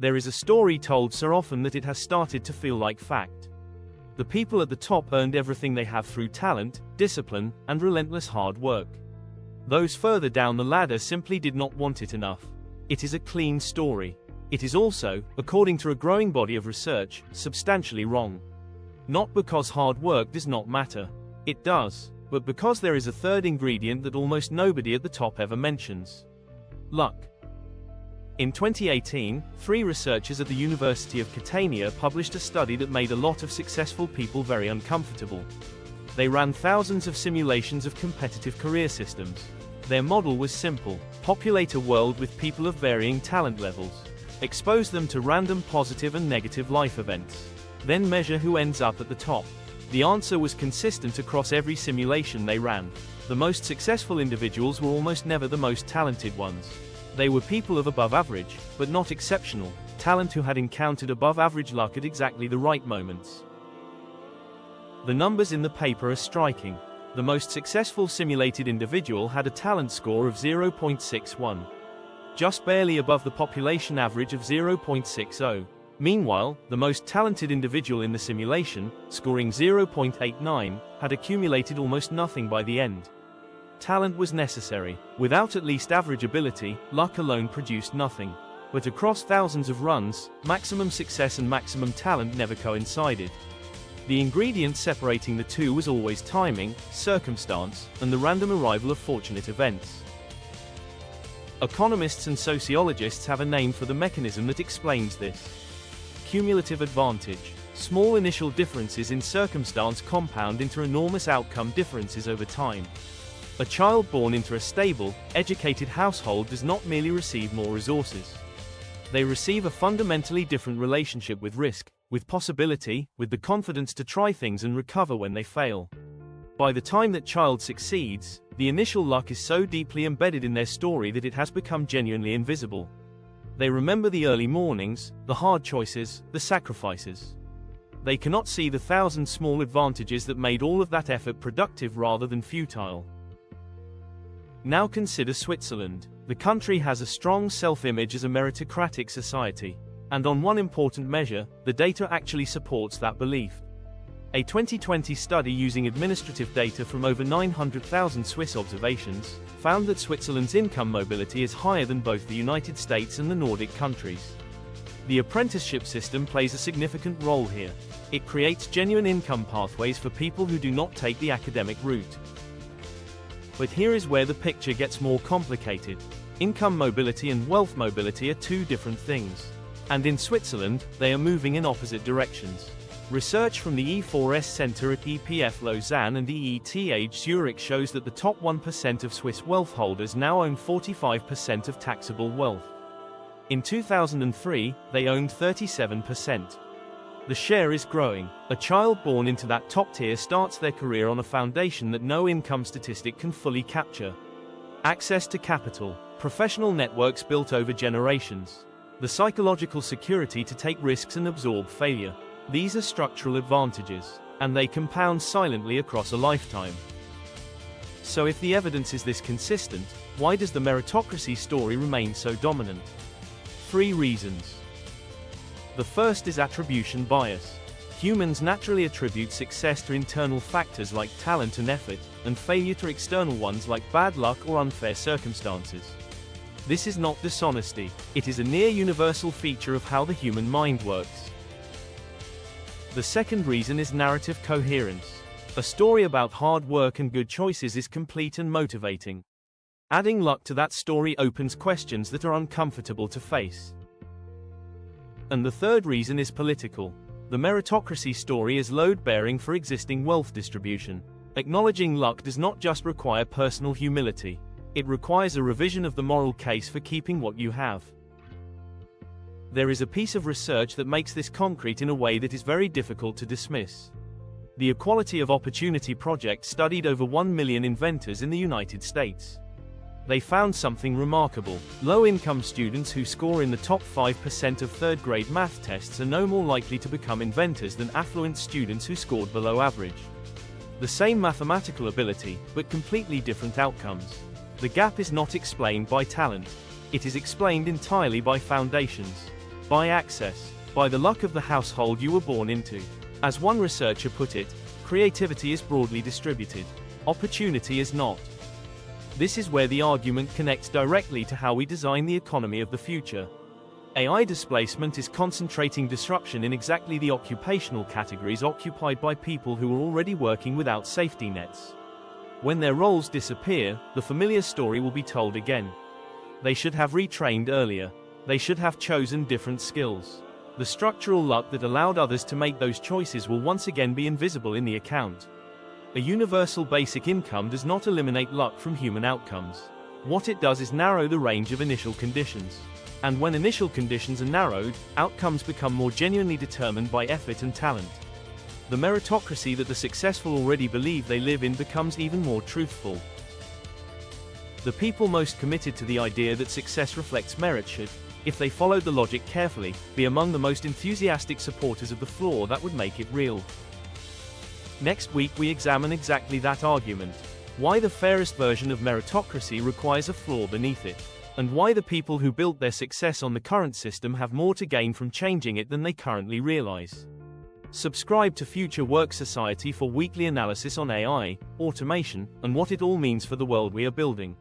There is a story told so often that it has started to feel like fact. The people at the top earned everything they have through talent, discipline, and relentless hard work. Those further down the ladder simply did not want it enough. It is a clean story. It is also, according to a growing body of research, substantially wrong. Not because hard work does not matter. It does, but because there is a third ingredient that almost nobody at the top ever mentions. Luck. In 2018, 3 researchers at the University of Catania published a study that made a lot of successful people very uncomfortable. They ran thousands of simulations of competitive career systems. Their model was simple: populate a world with people of varying talent levels. Expose them to random positive and negative life events. Then measure who ends up at the top. The answer was consistent across every simulation they ran. The most successful individuals were almost never the most talented ones. They were people of above average, but not exceptional, talent who had encountered above average luck at exactly the right moments. The numbers in the paper are striking. The most successful simulated individual had a talent score of 0.61. Just barely above the population average of 0.60. Meanwhile, the most talented individual in the simulation, scoring 0.89, had accumulated almost nothing by the end. Talent was necessary. Without at least average ability, luck alone produced nothing. But across thousands of runs, maximum success and maximum talent never coincided. The ingredient separating the two was always timing, circumstance, and the random arrival of fortunate events. Economists and sociologists have a name for the mechanism that explains this. Cumulative advantage. Small initial differences in circumstance compound into enormous outcome differences over time. A child born into a stable, educated household does not merely receive more resources. They receive a fundamentally different relationship with risk, with possibility, with the confidence to try things and recover when they fail. By the time that child succeeds, the initial luck is so deeply embedded in their story that it has become genuinely invisible. They remember the early mornings, the hard choices, the sacrifices. They cannot see the thousand small advantages that made all of that effort productive rather than futile. Now consider Switzerland. The country has a strong self-image as a meritocratic society. And on one important measure, the data actually supports that belief. A 2020 study using administrative data from over 900,000 Swiss observations found that Switzerland's income mobility is higher than both the United States and the Nordic countries. The apprenticeship system plays a significant role here. It creates genuine income pathways for people who do not take the academic route. But here is where the picture gets more complicated. Income mobility and wealth mobility are two different things. And in Switzerland, they are moving in opposite directions. Research from the E4S Center at EPF Lausanne and EETH Zurich shows that the top 1% of Swiss wealth holders now own 45% of taxable wealth. In 2003, they owned 37%. The share is growing. A child born into that top tier starts their career on a foundation that no income statistic can fully capture. Access to capital, professional networks built over generations, the psychological security to take risks and absorb failure. These are structural advantages, and they compound silently across a lifetime. So if the evidence is this consistent, why does the meritocracy story remain so dominant? 3 reasons. The first is attribution bias. Humans naturally attribute success to internal factors like talent and effort, and failure to external ones like bad luck or unfair circumstances. This is not dishonesty, it is a near-universal feature of how the human mind works. The second reason is narrative coherence. A story about hard work and good choices is complete and motivating. Adding luck to that story opens questions that are uncomfortable to face. And the third reason is political. The meritocracy story is load-bearing for existing wealth distribution. Acknowledging luck does not just require personal humility. It requires a revision of the moral case for keeping what you have. There is a piece of research that makes this concrete in a way that is very difficult to dismiss. The Equality of Opportunity Project studied over 1 million inventors in the United States. They found something remarkable. Low-income students who score in the top 5% of third-grade math tests are no more likely to become inventors than affluent students who scored below average. The same mathematical ability, but completely different outcomes. The gap is not explained by talent. It is explained entirely by foundations. by access, by the luck of the household you were born into. As one researcher put it, creativity is broadly distributed. Opportunity is not. This is where the argument connects directly to how we design the economy of the future. AI displacement is concentrating disruption in exactly the occupational categories occupied by people who are already working without safety nets. When their roles disappear, the familiar story will be told again. They should have retrained earlier. They should have chosen different skills. The structural luck that allowed others to make those choices will once again be invisible in the account. A universal basic income does not eliminate luck from human outcomes. What it does is narrow the range of initial conditions. And when initial conditions are narrowed, outcomes become more genuinely determined by effort and talent. The meritocracy that the successful already believe they live in becomes even more truthful. The people most committed to the idea that success reflects merit should, if they followed the logic carefully, be among the most enthusiastic supporters of the flaw that would make it real. Next week we examine exactly that argument. Why the fairest version of meritocracy requires a flaw beneath it. And why the people who built their success on the current system have more to gain from changing it than they currently realize. Subscribe to FutureWorkSociety for weekly analysis on AI, automation, and what it all means for the world we are building.